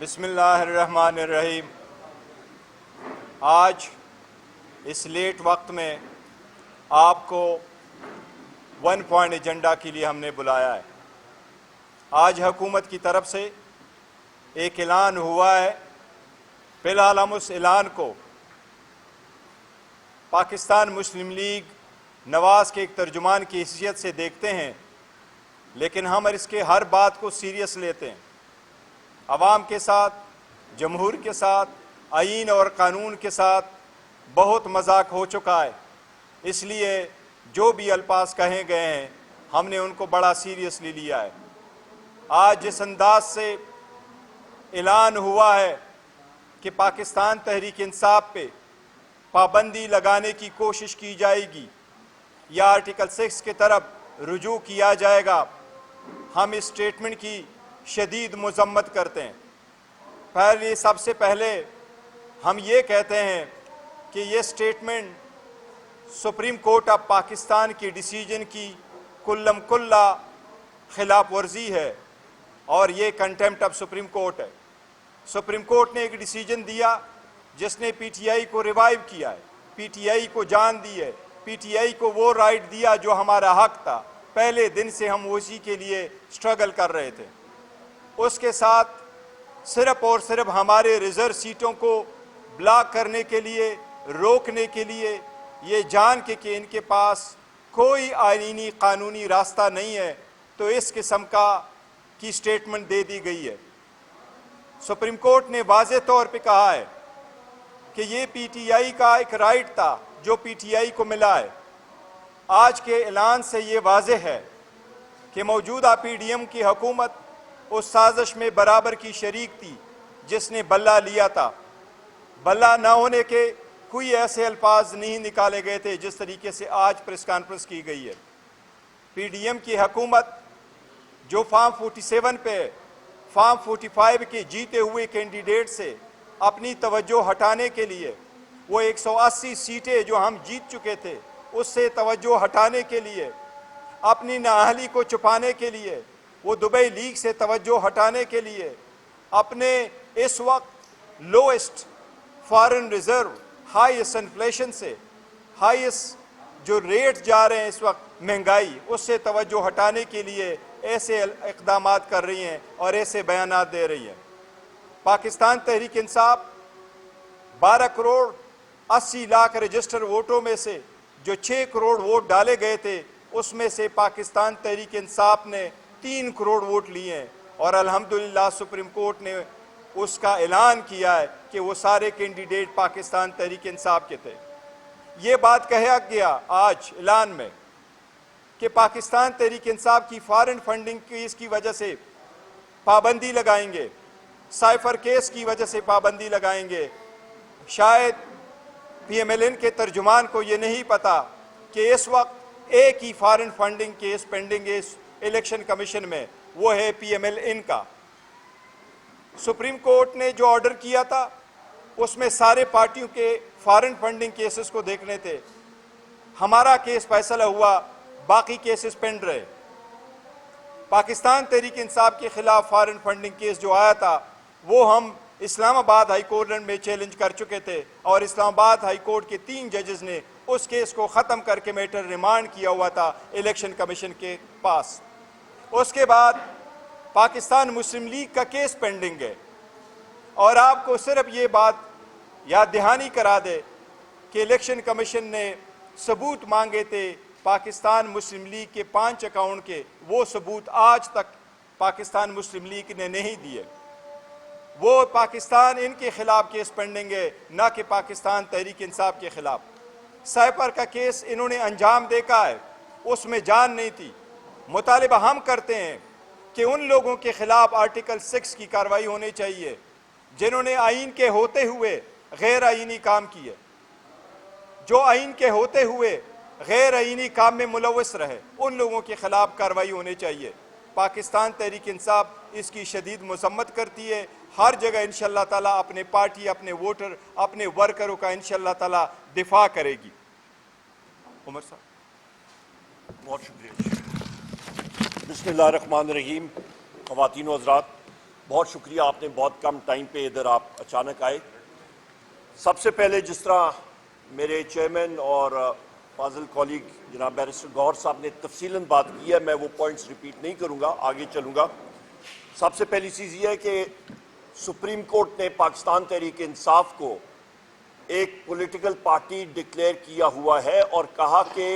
بسم اللہ الرحمن الرحیم۔ آج اس لیٹ وقت میں آپ کو 1 پوائنٹ ایجنڈا کے لیے ہم نے بلایا ہے۔ آج حکومت کی طرف سے ایک اعلان ہوا ہے۔ فی الحال ہم اس اعلان کو پاکستان مسلم لیگ نواز کے ایک ترجمان کی حیثیت سے دیکھتے ہیں، لیکن ہم اس کے ہر بات کو سیریس لیتے ہیں۔ عوام کے ساتھ، جمہور کے ساتھ، آئین اور قانون کے ساتھ بہت مذاق ہو چکا ہے، اس لیے جو بھی الفاظ کہے گئے ہیں ہم نے ان کو بڑا سیریسلی لیا ہے۔ آج جس انداز سے اعلان ہوا ہے کہ پاکستان تحریک انصاف پہ پابندی لگانے کی کوشش کی جائے گی یا آرٹیکل 6 کی طرف رجوع کیا جائے گا، ہم اس اسٹیٹمنٹ کی شدید مذمت کرتے ہیں۔ سب سے پہلے ہم یہ کہتے ہیں کہ یہ statement supreme court of Pakistan کی ڈیسیجن کی کلم کلا خلاف ورزی ہے اور یہ کنٹیمپٹ آف سپریم کورٹ ہے۔ سپریم کورٹ نے ایک ڈیسیجن دیا جس نے پی ٹی آئی کو ریوائیو کیا ہے، پی ٹی آئی کو جان دی ہے، پی ٹی آئی کو وہ رائٹ دیا جو ہمارا حق تھا۔ پہلے دن سے ہم اسی کے لیے سٹرگل کر رہے تھے۔ اس کے ساتھ صرف اور صرف ہمارے ریزرو سیٹوں کو بلاک کرنے کے لیے، روکنے کے لیے، یہ جان کے کہ ان کے پاس کوئی آئینی قانونی راستہ نہیں ہے، تو اس قسم کی سٹیٹمنٹ دے دی گئی ہے۔ سپریم کورٹ نے واضح طور پہ کہا ہے کہ یہ پی ٹی آئی کا ایک رائٹ تھا جو پی ٹی آئی کو ملا ہے۔ آج کے اعلان سے یہ واضح ہے کہ موجودہ پی ڈی ایم کی حکومت اس سازش میں برابر کی شریک تھی جس نے بلہ لیا تھا۔ بلہ نہ ہونے کے کوئی ایسے الفاظ نہیں نکالے گئے تھے جس طریقے سے آج پریس کانفرنس کی گئی ہے۔ پی ڈی ایم کی حکومت جو فارم 47 پہ فارم 45 کے جیتے ہوئے کینڈیڈیٹ سے اپنی توجہ ہٹانے کے لیے، وہ 180 سیٹیں جو ہم جیت چکے تھے اس سے توجہ ہٹانے کے لیے، اپنی نااہلی کو چھپانے کے لیے، وہ دبئی لیگ سے توجہ ہٹانے کے لیے، اپنے اس وقت lowest foreign reserve, highest inflation سے، ہائیسٹ جو ریٹ جا رہے ہیں اس وقت مہنگائی، اس سے توجہ ہٹانے کے لیے ایسے اقدامات کر رہی ہیں اور ایسے بیانات دے رہی ہیں۔ پاکستان تحریک انصاف 12 کروڑ 80 لاکھ رجسٹر ووٹوں میں سے جو 6 کروڑ ووٹ ڈالے گئے تھے، اس میں سے پاکستان تحریک انصاف نے 3 کروڑ ووٹ لیے ہیں، اور الحمدللہ سپریم کورٹ نے اس کا اعلان کیا ہے کہ وہ سارے کینڈیڈیٹ پاکستان تحریک انصاف کے تھے۔ یہ بات کہا گیا آج اعلان میں کہ پاکستان تحریک انصاف کی فارن فنڈنگ کیس کی وجہ سے پابندی لگائیں گے، سائفر کیس کی وجہ سے پابندی لگائیں گے۔ شاید پی ایم ایل این کے ترجمان کو یہ نہیں پتا کہ اس وقت ایک ہی فارن فنڈنگ کیس پینڈنگ ہے الیکشن کمیشن میں، وہ ہے پی ایم ایل این کا۔ سپریم کورٹ نے جو آرڈر کیا تھا اس میں سارے پارٹیوں کے فارن فنڈنگ کیسز کو دیکھنے تھے۔ ہمارا کیس فیصلہ ہوا، باقی کیسز پینڈ رہے۔ پاکستان تحریک انصاف کے خلاف فارن فنڈنگ کیس جو آیا تھا وہ ہم اسلام آباد ہائی کورٹ میں چیلنج کر چکے تھے، اور اسلام آباد ہائی کورٹ کے 3 ججز نے اس کیس کو ختم کر کے میٹر ریمانڈ کیا ہوا تھا الیکشن کمیشن کے پاس۔ اس کے بعد پاکستان مسلم لیگ کا کیس پینڈنگ ہے، اور آپ کو صرف یہ بات یاد دہانی کرا دے کہ الیکشن کمیشن نے ثبوت مانگے تھے پاکستان مسلم لیگ کے 5 اکاؤنٹ کے، وہ ثبوت آج تک پاکستان مسلم لیگ نے نہیں دیے۔ وہ پاکستان ان کے خلاف کیس پینڈنگ ہے، نہ کہ پاکستان تحریک انصاف کے خلاف۔ سائپر کا کیس انہوں نے انجام دیکھا ہے، اس میں جان نہیں تھی۔ مطالبہ ہم کرتے ہیں کہ ان لوگوں کے خلاف آرٹیکل 6 کی کارروائی ہونی چاہیے جنہوں نے آئین کے ہوتے ہوئے غیر آئینی کام کیے، جو آئین کے ہوتے ہوئے غیر آئینی کام میں ملوث رہے، ان لوگوں کے خلاف کارروائی ہونی چاہیے۔ پاکستان تحریک انصاف اس کی شدید مذمت کرتی ہے۔ ہر جگہ انشاءاللہ تعالیٰ اپنے پارٹی، اپنے ووٹر، اپنے ورکروں کا انشاءاللہ تعالیٰ دفاع کرے گی۔ عمر صاحب بہت شکریہ۔ بسم اللہ الرحمن الرحیم۔ خواتین و حضرات، بہت شکریہ، آپ نے بہت کم ٹائم پہ ادھر آپ اچانک آئے۔ سب سے پہلے جس طرح میرے چیئرمین اور فاضل کولیگ جناب بیرسٹر گوہر صاحب نے تفصیلاً بات کی ہے، میں وہ پوائنٹس ریپیٹ نہیں کروں گا، آگے چلوں گا۔ سب سے پہلی چیز یہ ہے کہ سپریم کورٹ نے پاکستان تحریک انصاف کو ایک پولیٹیکل پارٹی ڈکلیئر کیا ہوا ہے اور کہا کہ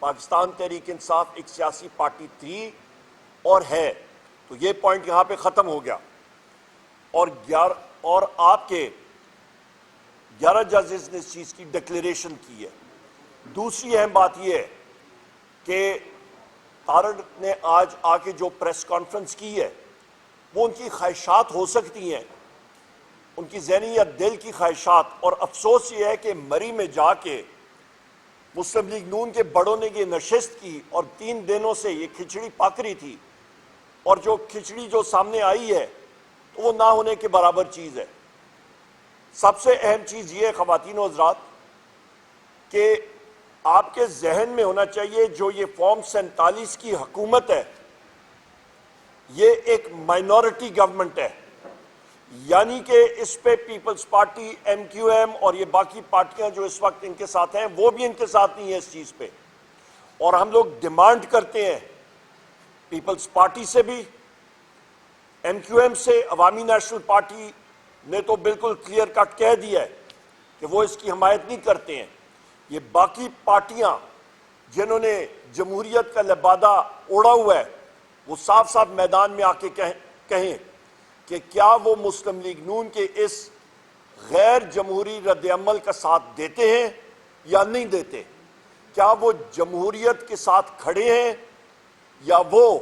پاکستان تحریک انصاف ایک سیاسی پارٹی تھی اور ہے، تو یہ پوائنٹ یہاں پہ ختم ہو گیا۔ اور آپ کے 11 ججز نے اس چیز کی ڈکلیریشن کی ہے۔ دوسری اہم بات یہ ہے کہ تارڑ نے آج آ کے جو پریس کانفرنس کی ہے وہ ان کی خواہشات ہو سکتی ہیں، ان کی ذہنی یا دل کی خواہشات، اور افسوس یہ ہے کہ مری میں جا کے مسلم لیگ نون کے بڑوں نے یہ نشست کی اور 3 دنوں سے یہ کھچڑی پک رہی تھی، اور جو کھچڑی جو سامنے آئی ہے تو وہ نہ ہونے کے برابر چیز ہے۔ سب سے اہم چیز یہ ہے خواتین و حضرات کہ آپ کے ذہن میں ہونا چاہیے جو یہ فارم 47 کی حکومت ہے یہ ایک مائنورٹی گورنمنٹ ہے، یعنی کہ اس پہ Peoples Party, M Q M اور یہ باقی پارٹیاں جو اس وقت ان کے ساتھ ہیں وہ بھی ان کے ساتھ نہیں ہیں اس چیز پہ، اور ہم لوگ ڈیمانڈ کرتے ہیں پیپلز پارٹی سے بھی، ایم کیو ایم سے، عوامی نیشنل پارٹی نے تو بالکل کلیئر کٹ کہہ دیا ہے کہ وہ اس کی حمایت نہیں کرتے ہیں۔ یہ باقی پارٹیاں جنہوں نے جمہوریت کا لبادہ اوڑھا ہوا ہے وہ صاف صاف میدان میں آ کے کہیں کہ کیا وہ مسلم لیگ نون کے اس غیر جمہوری رد عمل کا ساتھ دیتے ہیں یا نہیں دیتے، کیا وہ جمہوریت کے ساتھ کھڑے ہیں یا وہ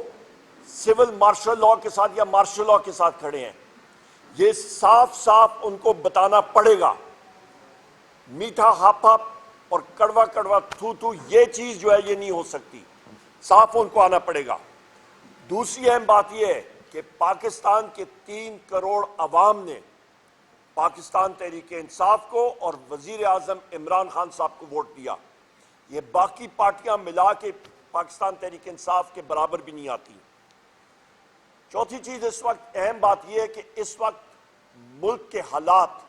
سول مارشل لا کے ساتھ یا مارشل لا کے ساتھ کھڑے ہیں۔ یہ صاف صاف ان کو بتانا پڑے گا۔ میٹھا ہاپ ہاپ اور کڑوا کڑوا تھو تھو یہ چیز جو ہے یہ نہیں ہو سکتی، صاف ان کو آنا پڑے گا۔ دوسری اہم بات یہ ہے کہ پاکستان کے 3 کروڑ عوام نے پاکستان تحریک انصاف کو اور وزیر اعظم عمران خان صاحب کو ووٹ دیا، یہ باقی پارٹیاں ملا کے پاکستان تحریک انصاف کے برابر بھی نہیں آتی۔ چوتھی چیز اس وقت اہم بات یہ ہے کہ اس وقت ملک کے حالات،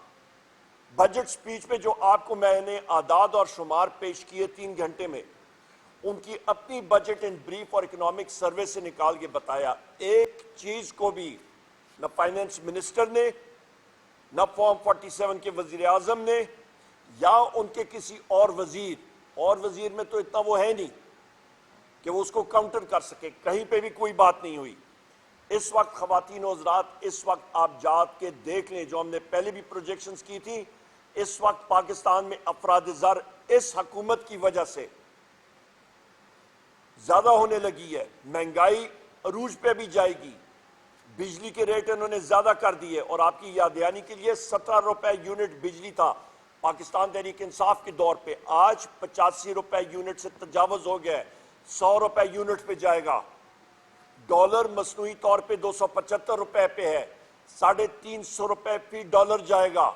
بجٹ سپیچ میں جو آپ کو میں نے اعداد اور شمار پیش کیے 3 گھنٹے میں، ان کی اپنی بجٹ ان بریف اور اکنامک سروے سے نکال کے بتایا، ایک چیز کو بھی نہ فائنانس منسٹر نے، نہ فارم 47 کے وزیر اعظم نے یا ان کے کسی اور وزیر میں تو اتنا وہ ہے نہیں کہ وہ اس کو کاؤنٹر کر سکے، کہیں پہ بھی کوئی بات نہیں ہوئی۔ اس وقت خواتین و حضرات، اس وقت آپ جات کے دیکھ لیں جو ہم نے پہلے بھی پروجیکشنز کی تھی، اس وقت پاکستان میں افراد زر اس حکومت کی وجہ سے زیادہ ہونے لگی ہے، مہنگائی عروج پہ بھی جائے گی، بجلی کے ریٹ انہوں نے زیادہ کر دیے، اور آپ کی یاد دہانی کے لیے 17 روپے یونٹ بجلی تھا پاکستان تحریک انصاف کے دور پہ، آج 85 روپے یونٹ سے تجاوز ہو گیا ہے، 100 روپے یونٹ پہ جائے گا۔ ڈالر مصنوعی طور پہ 275 روپے پہ ہے، 350 روپے فی ڈالر جائے گا۔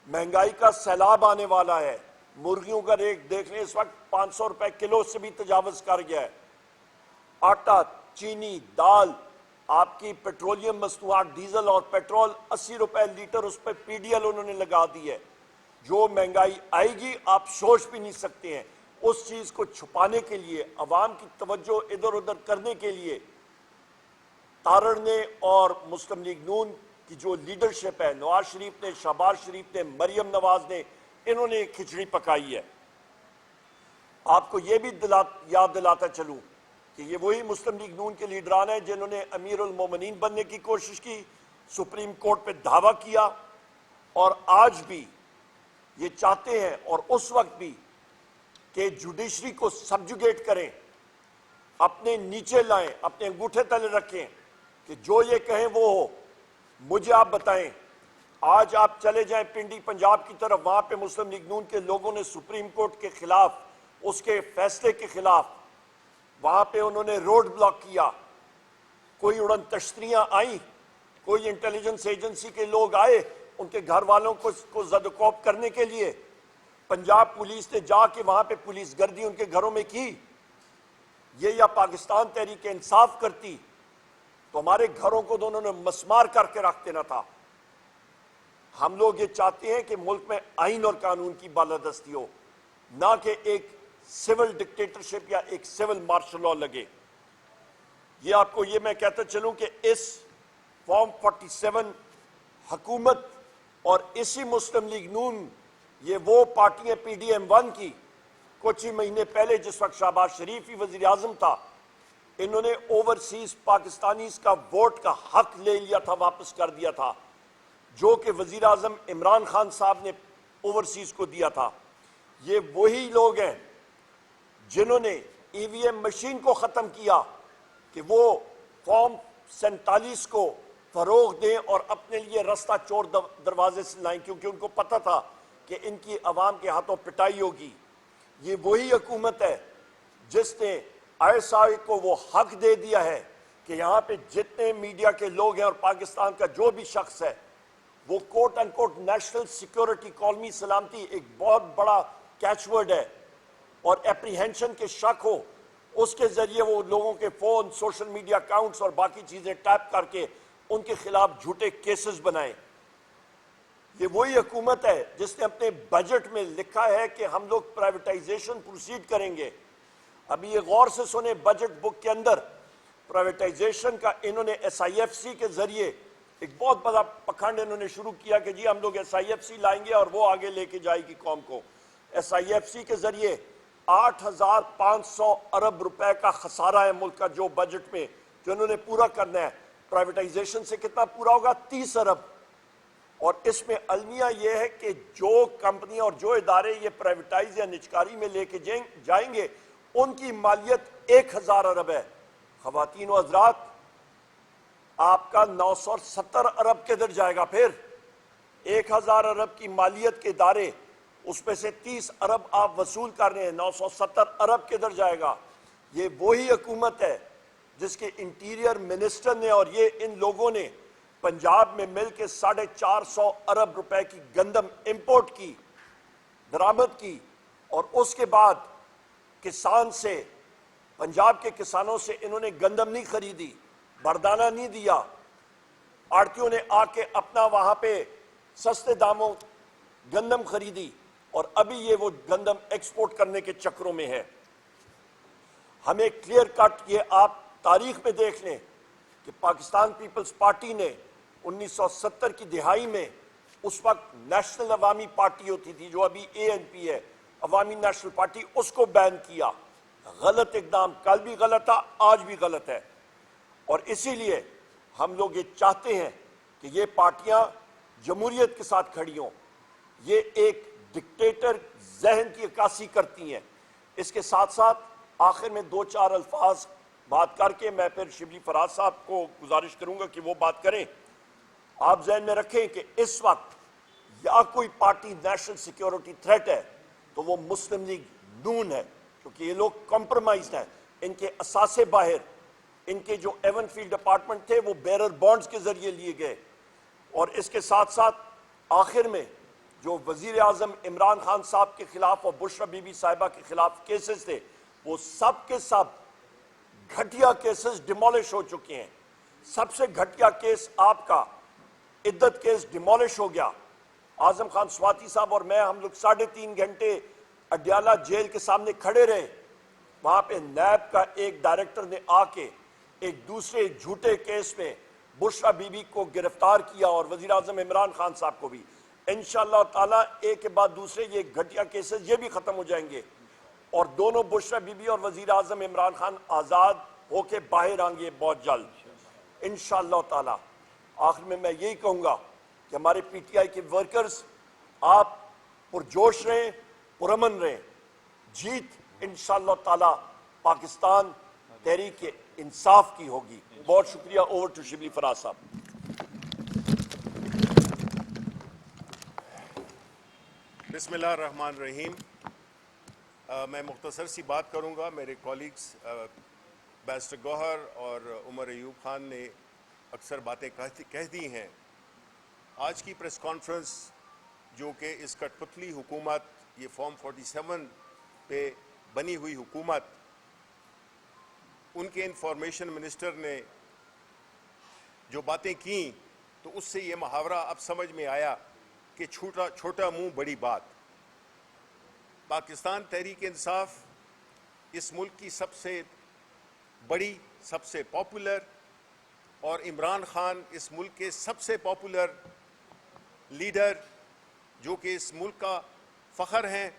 مہنگائی کا سیلاب آنے والا ہے، مرغیوں کا ریٹ دیکھ لیں اس وقت 500 روپے کلو سے بھی تجاوز کر گیا ہے۔ آٹا، چینی، دال، آپ کی پیٹرولیم مصنوعات، ڈیزل اور پیٹرول 80 روپے لیٹر اس پہ پی ڈی ایل انہوں نے لگا دی ہے۔ جو مہنگائی آئے گی آپ سوچ بھی نہیں سکتے ہیں۔ اس چیز کو چھپانے کے لیے، عوام کی توجہ ادھر ادھر کرنے کے لیے تارڑ نے اور مسلم لیگ نون کی جو لیڈرشپ ہے، نواز شریف نے، شہباز شریف نے، مریم نواز نے، انہوں نے ایک کھچڑی پکائی ہے۔ آپ کو یہ بھی یاد دلاتا چلوں کہ یہ وہی مسلم لیگ نون کے لیڈران ہیں جنہوں نے امیر المومنین بننے کی کوشش کی، سپریم کورٹ پہ دعویٰ کیا، اور آج بھی یہ چاہتے ہیں اور اس وقت بھی کہ جوڈیشری کو سبجوگیٹ کریں، اپنے نیچے لائیں، اپنے انگوٹھے تلے رکھیں کہ جو یہ کہیں وہ ہو۔ مجھے آپ بتائیں، آج آپ چلے جائیں پنڈی پنجاب کی طرف، وہاں پہ مسلم لیگ نون کے لوگوں نے سپریم کورٹ کے خلاف، اس کے فیصلے کے خلاف وہاں پہ انہوں نے روڈ بلاک کیا، کوئی اڑن تشتریاں آئیں، کوئی انٹیلیجنس ایجنسی کے لوگ آئے ان کے گھر والوں کو زد و کوب کرنے کے لیے، پنجاب پولیس نے جا کے وہاں پہ پولیس گردی ان کے گھروں میں کی، یہ یا پاکستان تحریک انصاف کرتی تو ہمارے گھروں کو تو انہوں نے مسمار کر کے رکھ دینا تھا. ہم لوگ یہ چاہتے ہیں کہ ملک میں آئین اور قانون کی بالادستی ہو, نہ کہ ایک سول ڈکٹیٹرشپ یا ایک سول مارشل لاء لگے. یہ آپ کو یہ میں کہتا چلوں کہ اس فارم 47 حکومت اور اسی مسلم لیگ نون, یہ وہ پارٹیاں پی ڈی ایم 1 کی کچھ ہی مہینے پہلے جس وقت شہباز شریف ہی وزیر اعظم تھا, انہوں نے اوورسیز پاکستانیز کا ووٹ کا حق لے لیا تھا, واپس کر دیا تھا, جو کہ وزیر اعظم عمران خان صاحب نے اوورسیز کو دیا تھا. یہ وہی لوگ ہیں جنہوں نے ای وی ایم مشین کو ختم کیا کہ وہ فارم 47 کو فروغ دیں اور اپنے لیے رستہ چور دروازے سے لائیں, کیونکہ ان کو پتہ تھا کہ ان کی عوام کے ہاتھوں پٹائی ہوگی. یہ وہی حکومت ہے جس نے آئی ایس آئی کو وہ حق دے دیا ہے کہ یہاں پہ جتنے میڈیا کے لوگ ہیں اور پاکستان کا جو بھی شخص ہے, وہ کوٹ ان کوٹ نیشنل سیکیورٹی, قومی سلامتی ایک بہت بڑا کیچ ورڈ ہے, اور اپریہنشن کے شک ہو اس کے ذریعے وہ لوگوں کے فون, سوشل میڈیا اکاؤنٹس اور باقی چیزیں ٹیپ کر کے ان کے خلاف جھوٹے کیسز بنائیں. یہ وہی حکومت ہے جس نے اپنے بجٹ میں لکھا ہے کہ ہم لوگ پرائیویٹائزیشن پروسیڈ کریں گے. ابھی یہ غور سے سنیں, بجٹ بک کے اندر پرائیویٹائزیشن کا انہوں نے ایس آئی ایف سی کے ذریعے ایک بہت بڑا پکھنڈ انہوں نے شروع کیا کہ جی ہم لوگ ایس آئی ایف سی لائیں گے اور وہ آگے لے کے جائے گی قوم کو. ایس آئی ایف سی کے ذریعے 8,500 ارب روپے کا خسارہ ہے ملک کا جو بجٹ میں جو انہوں نے پورا کرنا ہے. پرائیویٹائزیشن سے کتنا پورا ہوگا؟ 30 ارب. اور اس میں المیہ یہ ہے کہ جو کمپنیاں اور جو ادارے یہ پرائیویٹائز یا نجکاری میں لے کے جائیں گے ان کی مالیت 1,000 ارب ہے. خواتین و حضرات, آپ کا 970 ارب کدھر جائے گا؟ پھر 1,000 ارب کی مالیت کے ادارے, اس میں سے 30 ارب آپ وصول کر رہے ہیں, 970 ارب کدھر جائے گا؟ یہ وہی حکومت ہے جس کے انٹیریئر منسٹر نے اور یہ ان لوگوں نے پنجاب میں مل کے 450 ارب روپے کی گندم امپورٹ کی, درآمد کی, اور اس کے بعد کسان سے, پنجاب کے کسانوں سے انہوں نے گندم نہیں خریدی, بردانہ نہیں دیا. آڑتیوں نے آ کے اپنا وہاں پہ سستے داموں گندم خریدی, اور ابھی یہ وہ گندم ایکسپورٹ کرنے کے چکروں میں ہے. ہمیں کلیئر کٹ یہ آپ تاریخ میں دیکھ لیں کہ پاکستان پیپلز پارٹی نے 1970 کی دہائی میں, اس وقت نیشنل عوامی پارٹی ہوتی تھی جو ابھی اے این پی ہے, عوامی نیشنل پارٹی, اس کو بین کیا. غلط اقدام, کل بھی غلط تھا, آج بھی غلط ہے. اور اسی لیے ہم لوگ یہ چاہتے ہیں کہ یہ پارٹیاں جمہوریت کے ساتھ کھڑی ہوں. یہ ایک ڈکٹیٹر ذہن کی عکاسی کرتی ہیں. اس کے ساتھ ساتھ آخر میں 2-4 الفاظ بات کر کے میں پھر شبلی فراز صاحب کو گزارش کروں گا کہ وہ بات کریں. آپ ذہن میں رکھیں کہ اس وقت یا کوئی پارٹی نیشنل سیکیورٹی تھریٹ ہے تو وہ مسلم لیگ نون ہے, کیونکہ یہ لوگ کمپرومائزڈ ہیں. ان کے اثاثے باہر, ان کے جو ایون فیلڈ اپارٹمنٹ تھے وہ بیرر بانڈز کے ذریعے لیے گئے. اور اس کے ساتھ ساتھ آخر میں جو وزیر اعظم عمران خان صاحب کے خلاف اور بشرا بی بی صاحبہ کے خلاف کیسز تھے, وہ سب کے سب گھٹیا کیسز ڈیمولش ہو چکے ہیں. سب سے گھٹیا کیس آپ کا عدت کیس ڈیمولش ہو گیا. اعظم خان سواتی صاحب اور میں, ہم لوگ 3.5 گھنٹے اڈیالہ جیل کے سامنے کھڑے رہے. وہاں پہ نیب کا ایک ڈائریکٹر نے آ کے ایک دوسرے جھوٹے کیس میں بشرا بی بی کو گرفتار کیا اور وزیر اعظم عمران خان صاحب کو بھی. انشاءاللہ تعالیٰ ایک کے بعد دوسرے یہ گھٹیا کیسز یہ بھی ختم ہو جائیں گے, اور دونوں بشرا بی بی اور وزیر اعظم عمران خان آزاد ہو کے باہر آئیں گے بہت جلد انشاءاللہ تعالیٰ. آخر میں یہی کہوں گا کہ ہمارے پی ٹی آئی کے ورکرز, آپ پرجوش رہیں, پرامن رہیں. جیت انشاءاللہ تعالیٰ پاکستان تحریک انصاف کی ہوگی. بہت شکریہ. اوور ٹو شبلی فراز صاحب. بسم اللہ الرحمن الرحیم. میں مختصر سی بات کروں گا. میرے کولیگز بیرسٹر گوہر اور عمر ایوب خان نے اکثر باتیں کہہ دی ہیں. آج کی پریس کانفرنس جو کہ اس کٹ پتلی حکومت, یہ فارم 47 پہ بنی ہوئی حکومت, ان کے انفارمیشن منسٹر نے جو باتیں کیں تو اس سے یہ محاورہ اب سمجھ میں آیا کہ چھوٹا منہ بڑی بات. پاکستان تحریک انصاف اس ملک کی سب سے بڑی، سب سے پاپولر، اور عمران خان اس ملک کے سب سے پاپولر لیڈر جو کہ اس ملک کا فخر ہیں.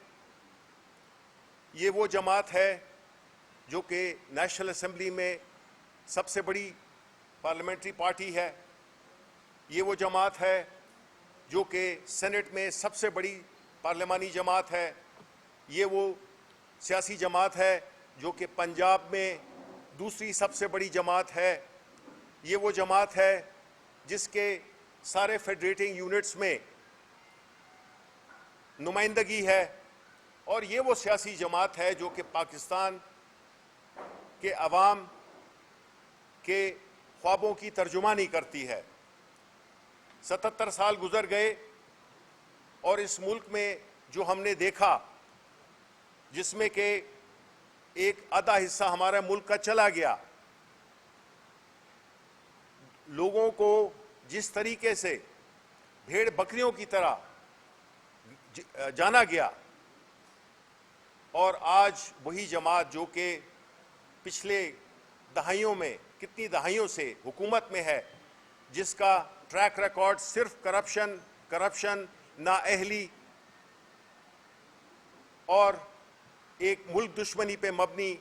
یہ وہ جماعت ہے جو کہ نیشنل اسمبلی میں سب سے بڑی پارلیمنٹری پارٹی ہے. یہ وہ جماعت ہے جو کہ سینٹ میں سب سے بڑی پارلیمانی جماعت ہے. یہ وہ سیاسی جماعت ہے جو کہ پنجاب میں دوسری سب سے بڑی جماعت ہے. یہ وہ جماعت ہے جس کے سارے فیڈریٹنگ یونٹس میں نمائندگی ہے. اور یہ وہ سیاسی جماعت ہے جو کہ پاکستان کے عوام کے خوابوں کی ترجمانی کرتی ہے. 77 سال گزر گئے اور اس ملک میں جو ہم نے دیکھا، جس میں کہ ایک آدھا حصہ ہمارا ملک کا چلا گیا، لوگوں کو جس طریقے سے بھیڑ بکریوں کی طرح جانا گیا، اور آج وہی جماعت جو کہ پچھلے دہائیوں میں، کتنی دہائیوں سے حکومت میں ہے، جس کا ٹریک ریکارڈ صرف کرپشن، نااہلی اور ایک ملک دشمنی پہ مبنی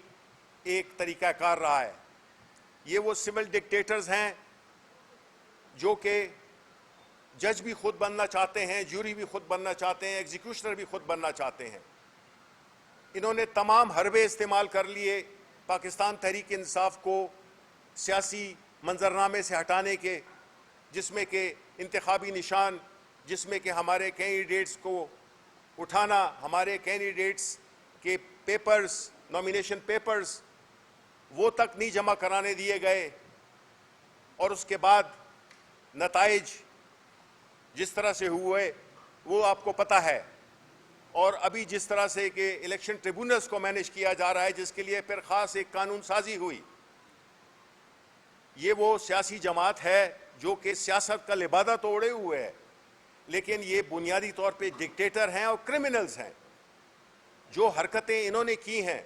ایک طریقہ کار رہا ہے. یہ وہ سول ڈکٹیٹرز ہیں جو کہ جج بھی خود بننا چاہتے ہیں، جیوری بھی خود بننا چاہتے ہیں، ایگزیکیوشنر بھی خود بننا چاہتے ہیں. انہوں نے تمام حربے استعمال کر لیے پاکستان تحریک انصاف کو سیاسی منظرنامے سے ہٹانے کے، جس میں کہ انتخابی نشان، جس میں کہ ہمارے کینڈیڈیٹس کو اٹھانا، ہمارے کینڈیڈیٹس کے پیپرز، نامینیشن پیپرز وہ تک نہیں جمع کرانے دیے گئے. اور اس کے بعد نتائج جس طرح سے ہوئے وہ آپ کو پتہ ہے. اور ابھی جس طرح سے کہ الیکشن ٹریبونلز کو مینیج کیا جا رہا ہے، جس کے لیے پھر خاص ایک قانون سازی ہوئی. یہ وہ سیاسی جماعت ہے جو کہ سیاست کا لبادہ تو اوڑھے ہوئے ہے، لیکن یہ بنیادی طور پہ ڈکٹیٹر ہیں اور کرمنلز ہیں. جو حرکتیں انہوں نے کی ہیں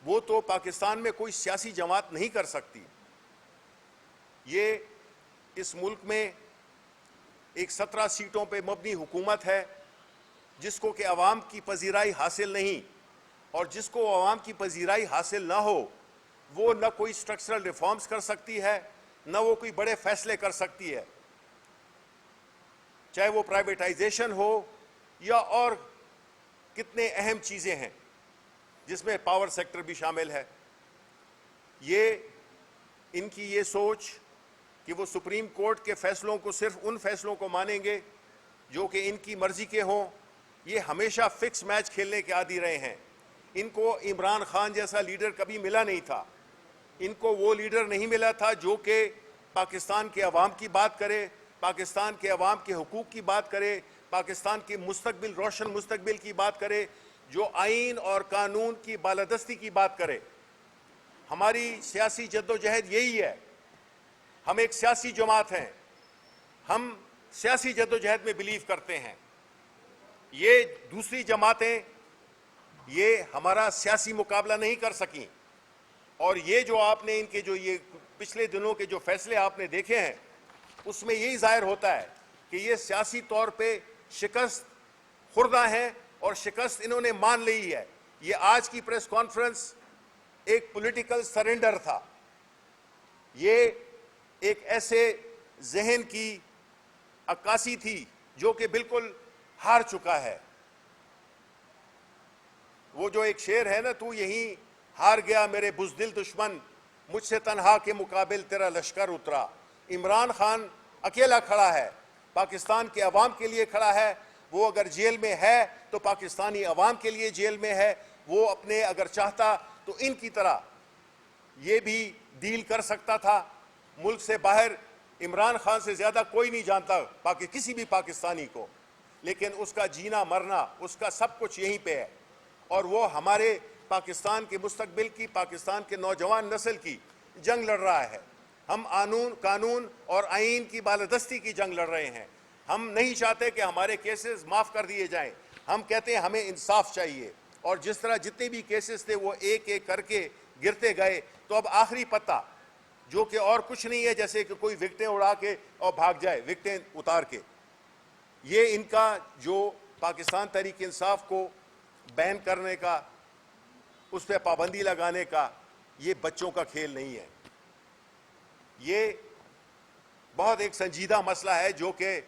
وہ تو پاکستان میں کوئی سیاسی جماعت نہیں کر سکتی. یہ اس ملک میں ایک 17 سیٹوں پہ مبنی حکومت ہے جس کو کہ عوام کی پذیرائی حاصل نہیں، اور جس کو عوام کی پذیرائی حاصل نہ ہو وہ نہ کوئی سٹرکچرل ریفارمز کر سکتی ہے، نہ وہ کوئی بڑے فیصلے کر سکتی ہے، چاہے وہ پرائیویٹائزیشن ہو یا اور کتنے اہم چیزیں ہیں جس میں پاور سیکٹر بھی شامل ہے. یہ ان کی یہ سوچ کہ وہ سپریم کورٹ کے فیصلوں کو صرف ان فیصلوں کو مانیں گے جو کہ ان کی مرضی کے ہوں، یہ ہمیشہ فکس میچ کھیلنے کے عادی رہے ہیں. ان کو عمران خان جیسا لیڈر کبھی ملا نہیں تھا. ان کو وہ لیڈر نہیں ملا تھا جو کہ پاکستان کے عوام کی بات کرے، پاکستان کے عوام کے حقوق کی بات کرے، پاکستان کے مستقبل، روشن مستقبل کی بات کرے، جو آئین اور قانون کی بالادستی کی بات کرے. ہماری سیاسی جدوجہد یہی ہے. ہم ایک سیاسی جماعت ہیں، ہم سیاسی جدوجہد میں بلیو کرتے ہیں. یہ دوسری جماعتیں یہ ہمارا سیاسی مقابلہ نہیں کر سکیں. اور یہ جو آپ نے ان کے جو یہ پچھلے دنوں کے جو فیصلے آپ نے دیکھے ہیں اس میں یہی ظاہر ہوتا ہے کہ یہ سیاسی طور پہ شکست خوردہ ہیں اور شکست انہوں نے مان لی ہے. یہ آج کی پریس کانفرنس ایک پولیٹیکل سرنڈر تھا. یہ ایک ایسے ذہن کی عکاسی تھی جو کہ بالکل ہار چکا ہے. وہ جو ایک شعر ہے نا، تو یہیں ہار گیا میرے بزدل دشمن، مجھ سے تنہا کے مقابل تیرا لشکر اترا. عمران خان اکیلا کھڑا ہے، پاکستان کے عوام کے لیے کھڑا ہے. وہ اگر جیل میں ہے تو پاکستانی عوام کے لیے جیل میں ہے. وہ اپنے اگر چاہتا تو ان کی طرح یہ بھی ڈیل کر سکتا تھا. ملک سے باہر عمران خان سے زیادہ کوئی نہیں جانتا کسی بھی پاکستانی کو، لیکن اس کا جینا مرنا، اس کا سب کچھ یہیں پہ ہے. اور وہ ہمارے پاکستان کے مستقبل کی، پاکستان کے نوجوان نسل کی جنگ لڑ رہا ہے. ہم قانون اور آئین کی بالادستی کی جنگ لڑ رہے ہیں. ہم نہیں چاہتے کہ ہمارے کیسز معاف کر دیے جائیں. ہم کہتے ہیں ہمیں انصاف چاہیے. اور جس طرح جتنے بھی کیسز تھے وہ ایک ایک کر کے گرتے گئے, تو اب آخری پتہ جو کہ اور کچھ نہیں ہے جیسے کہ کوئی وکٹیں اڑا کے اور بھاگ جائے, وکٹیں اتار کے. یہ ان کا جو پاکستان تحریک انصاف کو بین کرنے کا, اس پہ پابندی لگانے کا, یہ بچوں کا کھیل نہیں ہے. یہ بہت ایک سنجیدہ مسئلہ ہے جو کہ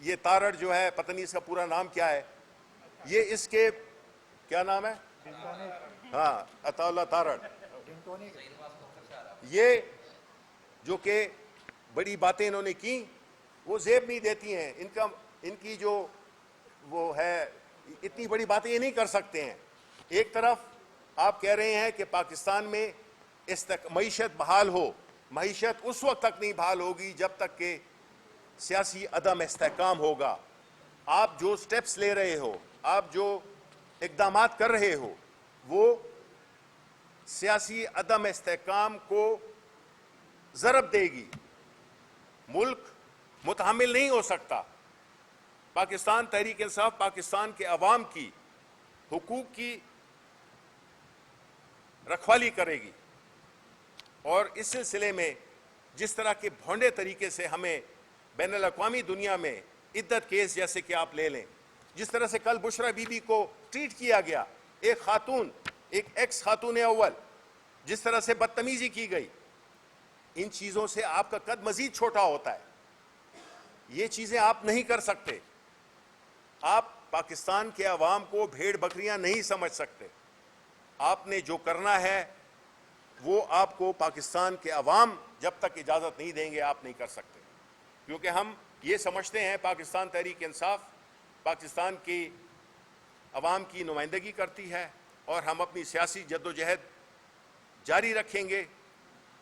یہ تارڑ جو ہے, پتہ نہیں اس کا پورا نام کیا ہے, یہ اس کے کیا نام ہے, ہاں عطا اللہ تارڑ, یہ جو کہ بڑی باتیں انہوں نے کی وہ زیب نہیں دیتی ہیں. ان کی جو وہ ہے, اتنی بڑی باتیں یہ نہیں کر سکتے ہیں. ایک طرف آپ کہہ رہے ہیں کہ پاکستان میں معیشت بحال ہو. معیشت اس وقت تک نہیں بحال ہوگی جب تک کہ سیاسی عدم استحکام ہوگا. آپ جو سٹیپس لے رہے ہو, آپ جو اقدامات کر رہے ہو, وہ سیاسی عدم استحکام کو ضرب دے گی. ملک متحمل نہیں ہو سکتا. پاکستان تحریک انصاف پاکستان کے عوام کی حقوق کی رکھوالی کرے گی. اور اس سلسلے میں جس طرح کے بھونڈے طریقے سے ہمیں بین الاقوامی دنیا میں عدت کیس جیسے کہ آپ لے لیں, جس طرح سے کل بشرا بی بی کو ٹریٹ کیا گیا, ایک خاتون, ایک ایکس خاتون اول, جس طرح سے بدتمیزی کی گئی, ان چیزوں سے آپ کا قد مزید چھوٹا ہوتا ہے. یہ چیزیں آپ نہیں کر سکتے. آپ پاکستان کے عوام کو بھیڑ بکریاں نہیں سمجھ سکتے. آپ نے جو کرنا ہے وہ آپ کو پاکستان کے عوام جب تک اجازت نہیں دیں گے آپ نہیں کر سکتے. کیونکہ ہم یہ سمجھتے ہیں پاکستان تحریک انصاف پاکستان کی عوام کی نمائندگی کرتی ہے, اور ہم اپنی سیاسی جدوجہد جاری رکھیں گے.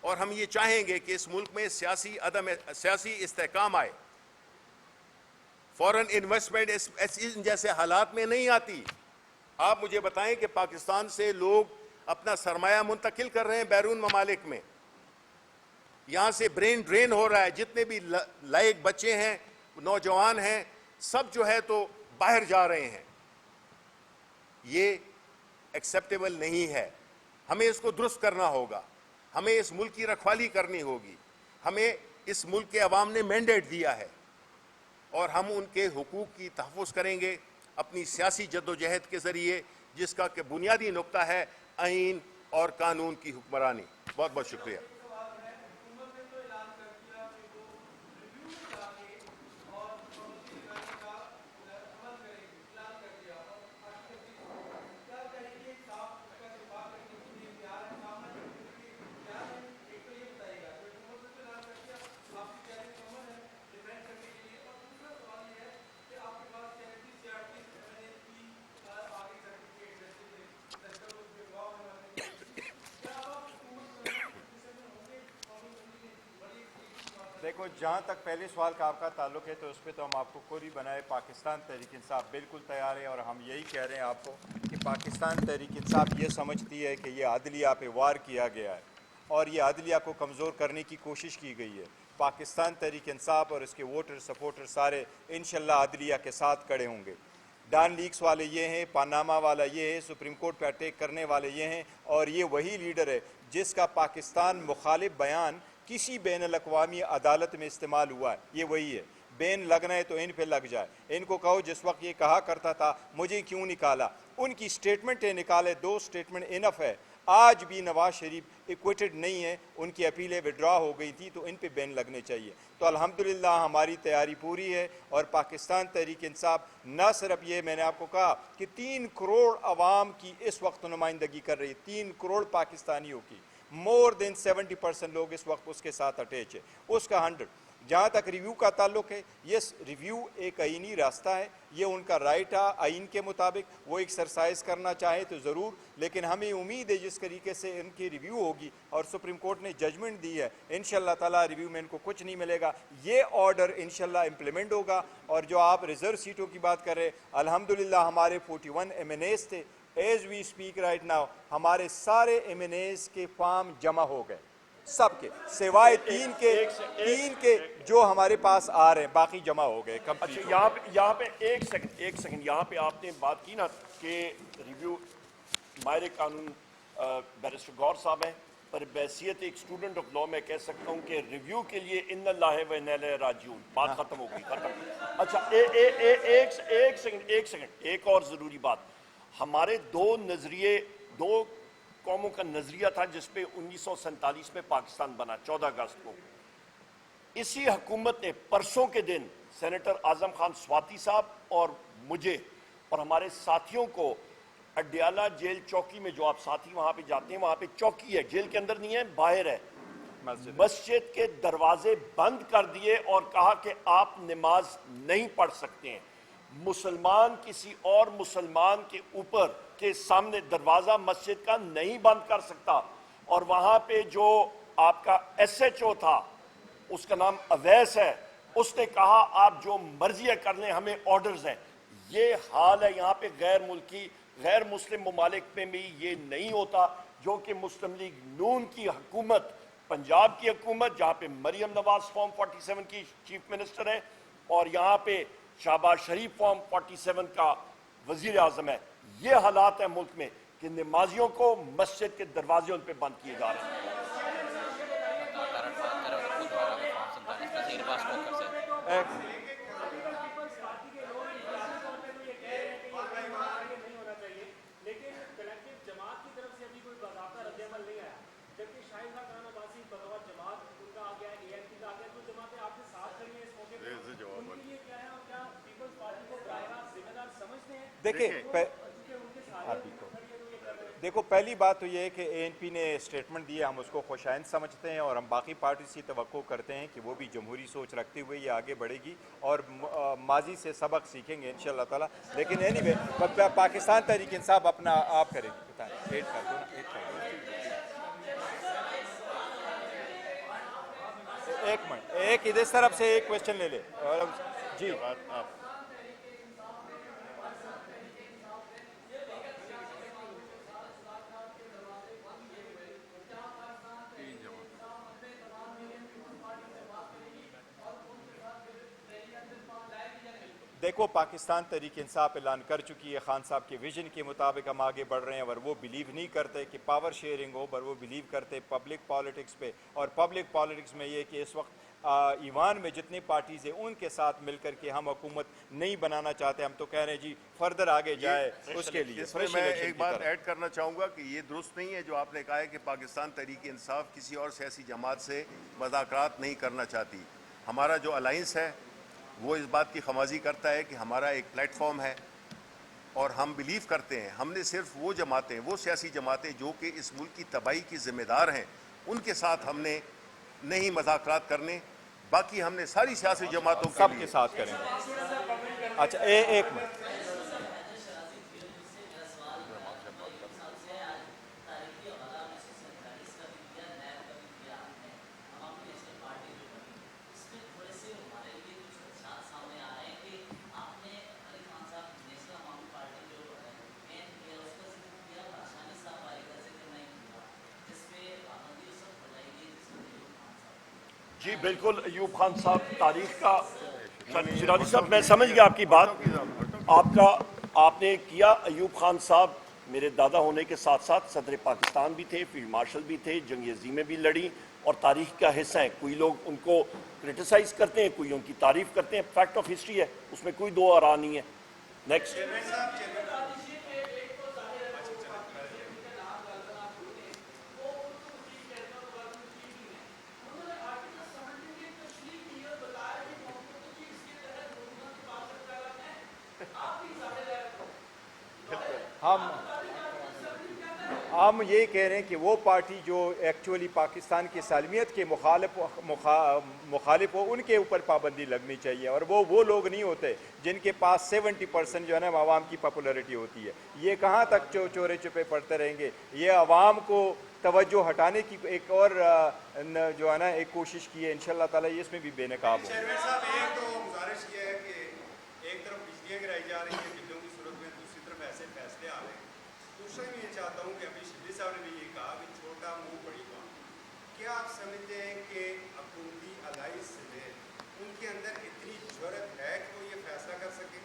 اور ہم یہ چاہیں گے کہ اس ملک میں سیاسی استحکام آئے. فورن انویسٹمنٹ ان جیسے حالات میں نہیں آتی. آپ مجھے بتائیں کہ پاکستان سے لوگ اپنا سرمایہ منتقل کر رہے ہیں بیرون ممالک میں. یہاں سے برین ڈرین ہو رہا ہے. جتنے بھی لائق بچے ہیں, نوجوان ہیں, سب جو ہے تو باہر جا رہے ہیں. یہ ایکسیپٹیبل نہیں ہے. ہمیں اس کو درست کرنا ہوگا. ہمیں اس ملک کی رکھوالی کرنی ہوگی. ہمیں اس ملک کے عوام نے مینڈیٹ دیا ہے, اور ہم ان کے حقوق کی تحفظ کریں گے اپنی سیاسی جدوجہد کے ذریعے, جس کا کہ بنیادی نقطہ ہے آئین اور قانون کی حکمرانی. بہت بہت شکریہ. دیکھو, جہاں تک پہلے سوال کا آپ کا تعلق ہے تو اس پہ تو ہم آپ کو کوری بنائے. پاکستان تحریک انصاف بالکل تیار ہے, اور ہم یہی کہہ رہے ہیں آپ کو کہ پاکستان تحریک انصاف یہ سمجھتی ہے کہ یہ عدلیہ پہ وار کیا گیا ہے, اور یہ عدلیہ کو کمزور کرنے کی کوشش کی گئی ہے. پاکستان تحریک انصاف اور اس کے ووٹر سپورٹر سارے انشاءاللہ عدلیہ کے ساتھ کھڑے ہوں گے. ڈان لیکس والے یہ ہیں, پاناما والا یہ ہے, سپریم کورٹ پہ اٹیک کرنے والے یہ ہیں, اور یہ وہی لیڈر ہے جس کا پاکستان مخالف بیان کسی بین الاقوامی عدالت میں استعمال ہوا ہے. یہ وہی ہے. بین لگنا ہے تو ان پہ لگ جائے. ان کو کہو جس وقت یہ کہا کرتا تھا مجھے کیوں نکالا, ان کی سٹیٹمنٹیں نکالے. 2 سٹیٹمنٹ انف ہے. آج بھی نواز شریف ایکویٹڈ نہیں ہے, ان کی اپیلیں وڈرا ہو گئی تھی, تو ان پہ بین لگنے چاہیے. تو الحمدللہ ہماری تیاری پوری ہے, اور پاکستان تحریک انصاف نہ صرف یہ, میں نے آپ کو کہا کہ 3 کروڑ عوام کی اس وقت نمائندگی کر رہی ہے, 3 کروڑ پاکستانیوں کی. مور دین 70% لوگ اس وقت اس کے ساتھ اٹیچ ہے, اس کا 100. جہاں تک ریویو کا تعلق ہے, یس ریویو ایک آئینی راستہ ہے, یہ ان کا رائٹ ہے آئین کے مطابق, وہ ایکسرسائز کرنا چاہے تو ضرور. لیکن ہمیں امید ہے جس طریقے سے ان کی ریویو ہوگی, اور سپریم کورٹ نے ججمنٹ دی ہے, انشاءاللہ تعالیٰ ریویو میں ان کو کچھ نہیں ملے گا. یہ آرڈر انشاءاللہ امپلیمنٹ ہوگا. اور جو آپ ریزرو سیٹوں کی بات کر رہے, الحمدللہ ہمارے 41 MNAs تھے. As we speak right now ہمارے سارے MNAs کے فارم جمع ہو گئے, سب کے سوائے تین کے جو ہمارے پاس آ رہے ہیں، باقی جمع ہو گئے اچھا کمپلیٹ۔ یہاں پہ ایک سیکنڈ یہاں پہ آپ نے بات کی نا کہ ریویو ماہر قانون بیرسٹر غور صاحب ہیں، پر بحیثیت ایک اسٹوڈنٹ آف لا میں کہہ سکتا ہوں کہ ریویو کے لیے ان اللہ و انا الیہ راجعون، بات ختم ہو گئی ختم۔ اچھا ایک سیکنڈ ایک اور ضروری بات، ہمارے دو قوموں کا نظریہ تھا جس پہ 1947 میں پاکستان بنا 14 اگست کو۔ اسی حکومت نے پرسوں کے دن سینیٹر اعظم خان سواتی صاحب اور مجھے اور ہمارے ساتھیوں کو اڈیالہ جیل چوکی میں، جو آپ ساتھی وہاں پہ جاتے ہیں وہاں پہ چوکی ہے، جیل کے اندر نہیں ہے باہر ہے، مسجد کے دروازے بند کر دیے اور کہا کہ آپ نماز نہیں پڑھ سکتے ہیں۔ مسلمان کسی اور مسلمان کے اوپر کے سامنے دروازہ مسجد کا نہیں بند کر سکتا، اور وہاں پہ جو آپ کا ایس ایچ او تھا اس کا نام اویس ہے، اس نے کہا آپ جو مرضی کر لیں ہمیں آرڈرز ہیں۔ یہ حال ہے یہاں پہ غیر ملکی غیر مسلم ممالک میں بھی یہ نہیں ہوتا، جو کہ مسلم لیگ نون کی حکومت، پنجاب کی حکومت جہاں پہ مریم نواز فارم 47 کی چیف منسٹر ہے اور یہاں پہ شہباز شریف فارم 47 کا وزیر اعظم ہے، یہ حالات ہیں ملک میں کہ نمازیوں کو مسجد کے دروازے ان پہ بند کیے جا رہے ہیں۔ دیکھو پہلی بات تو یہ ہے کہ اے این پی نے اسٹیٹمنٹ دی ہے، ہم اس کو خوشائند سمجھتے ہیں اور ہم باقی پارٹیز سے توقع کرتے ہیں کہ وہ بھی جمہوری سوچ رکھتے ہوئے یہ آگے بڑھے گی اور ماضی سے سبق سیکھیں گے انشاءاللہ تعالیٰ۔ لیکن اینی وے پاکستان تحریک انصاف اپنا آپ کرے گی، بتائیں ایڈ کر دو نا، ایڈ کر دو۔ ایک منٹ، ایک ادھر طرف سے ایک کویسچن لے لے جی۔ دیکھو پاکستان تحریک انصاف اعلان کر چکی ہے خان صاحب کے ویژن کے مطابق ہم آگے بڑھ رہے ہیں، اور وہ بلیو نہیں کرتے کہ پاور شیئرنگ ہو، پر وہ بلیو کرتے پبلک پالیٹکس پہ، اور پبلک پالیٹکس میں یہ کہ اس وقت ایوان میں جتنی پارٹیز ہیں ان کے ساتھ مل کر کے ہم حکومت نہیں بنانا چاہتے، ہم تو کہہ رہے ہیں جی فردر آگے جائے اس کے لیے۔ اس میں میں ایک بات ایڈ کرنا چاہوں گا کہ یہ درست نہیں ہے جو آپ نے کہا ہے کہ پاکستان تحریک انصاف کسی اور سیاسی جماعت سے مذاکرات نہیں کرنا چاہتی۔ ہمارا جو الائنس ہے وہ اس بات کی خمازی کرتا ہے کہ ہمارا ایک پلیٹ فارم ہے اور ہم بلیو کرتے ہیں، ہم نے صرف وہ جماعتیں، وہ سیاسی جماعتیں جو کہ اس ملک کی تباہی کی ذمہ دار ہیں ان کے ساتھ ہم نے نہیں مذاکرات کرنے، باقی ہم نے ساری سیاسی جماعتوں سب کے ساتھ کریں گے۔ اچھا ایک منٹ، جی بالکل ایوب خان صاحب تاریخ کا، شیرازی صاحب میں سمجھ گیا آپ کی بات، آپ نے کیا۔ ایوب خان صاحب میرے دادا ہونے کے ساتھ ساتھ صدر پاکستان بھی تھے، فیلڈ مارشل بھی تھے، جنگ عظیم میں بھی لڑی اور تاریخ کا حصہ ہیں۔ کوئی لوگ ان کو کرٹیسائز کرتے ہیں، کوئی ان کی تعریف کرتے ہیں، فیکٹ آف ہسٹری ہے، اس میں کوئی دو آرا نہیں ہے۔ نیکسٹ۔ ہم یہ کہہ رہے ہیں کہ وہ پارٹی جو ایکچولی پاکستان کی سالمیت کے مخالف ہو ان کے اوپر پابندی لگنی چاہیے، اور وہ لوگ نہیں ہوتے جن کے پاس 70% جو ہے نا عوام کی پاپولیرٹی ہوتی ہے۔ یہ کہاں تک چورے چھپے پڑتے رہیں گے؟ یہ عوام کو توجہ ہٹانے کی ایک اور جو ہے نا ایک کوشش کی ہے، انشاءاللہ تعالیٰ یہ اس میں بھی بے نقاب ہو۔ چیئرمین صاحب ایک تو گزارش یہ ہے کہ ایک طرف بجلیاں گرائی جا رہی ہیں بلوں کی صورت میں، دوسری طرف ایسے فیصلے آ رہے ہیں۔ دوسرا میں یہ چاہتا ہوں کہ ابھی شبلی صاحب نے بھی یہ کہا کہ چھوٹا منہ بڑی بات، کیا آپ سمجھتے ہیں کہ حکومتی الائنس میں ان کے اندر اتنی جرأت ہے کہ وہ یہ فیصلہ کر سکیں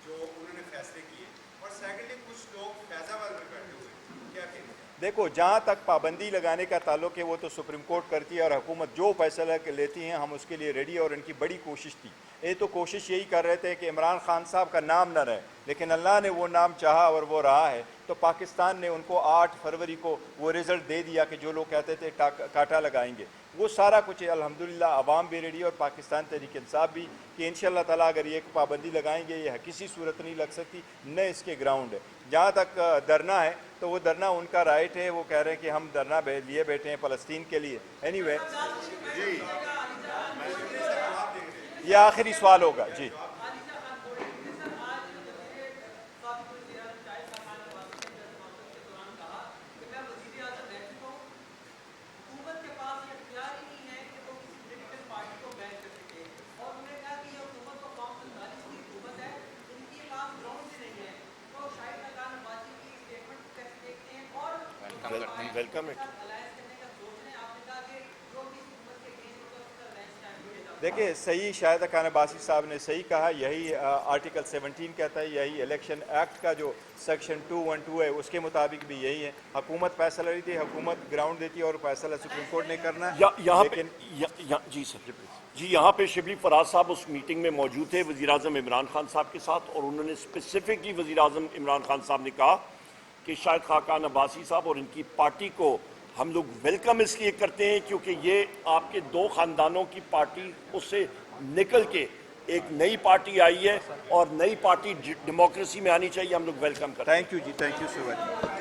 جو انہوں نے فیصلے کیے؟ اور سیکنڈلی کچھ لوگ فیض آباد میں بیٹھے ہوئے، کیا کہیں گے؟ دیکھو جہاں تک پابندی لگانے کا تعلق ہے وہ تو سپریم کورٹ کرتی ہے اور حکومت جو فیصلہ لیتی ہیں ہم اس کے لیے ریڈی، اور ان کی بڑی کوشش تھی. یہ تو کوشش یہی کر رہے تھے کہ عمران خان صاحب کا نام نہ رہے، لیکن اللہ نے وہ نام چاہا اور وہ رہا ہے. تو پاکستان نے ان کو 8 فروری کو وہ رزلٹ دے دیا کہ جو لوگ کہتے تھے کاٹا لگائیں گے، وہ سارا کچھ الحمدللہ عوام بھی ریڈی اور پاکستان تحریک انصاف بھی کہ انشاءاللہ تعالیٰ اگر یہ پابندی لگائیں گے یہ کسی صورت نہیں لگ سکتی، نہ اس کے گراؤنڈ ہے. جہاں تک دھرنا ہے تو وہ دھرنا ان کا رائٹ ہے، وہ کہہ رہے ہیں کہ ہم دھرنا لیے بیٹھے ہیں فلسطین کے لیے. اینی وے یہ آخری سوال ہوگا. جی ویلکم اٹ. دیکھیں صحیح شاہد خان عباسی صاحب نے صحیح کہا، یہی آرٹیکل 17 کہتا ہے، یہی الیکشن ایکٹ کا جو سیکشن 212 ہے اس کے مطابق بھی یہی ہے. حکومت فیصلہ لیتی ہے، حکومت گراؤنڈ دیتی ہے اور فیصلہ سپریم کورٹ نے کرنا ہے. یہاں پہ لیکن جی سر، جی یہاں پہ شبلی فراز صاحب اس میٹنگ میں موجود تھے وزیراعظم عمران خان صاحب کے ساتھ، اور انہوں نے اسپیسیفکلی وزیراعظم عمران خان صاحب نے کہا کہ شاہد خاقان عباسی صاحب اور ان کی پارٹی کو ہم لوگ ویلکم اس لیے کرتے ہیں کیونکہ یہ آپ کے 2 خاندانوں کی پارٹی اس سے نکل کے ایک نئی پارٹی آئی ہے، اور نئی پارٹی ڈیموکریسی میں آنی چاہیے. ہم لوگ ویلکم کرتے ہیں. تھینک یو جی، تھینک یو سو مچ.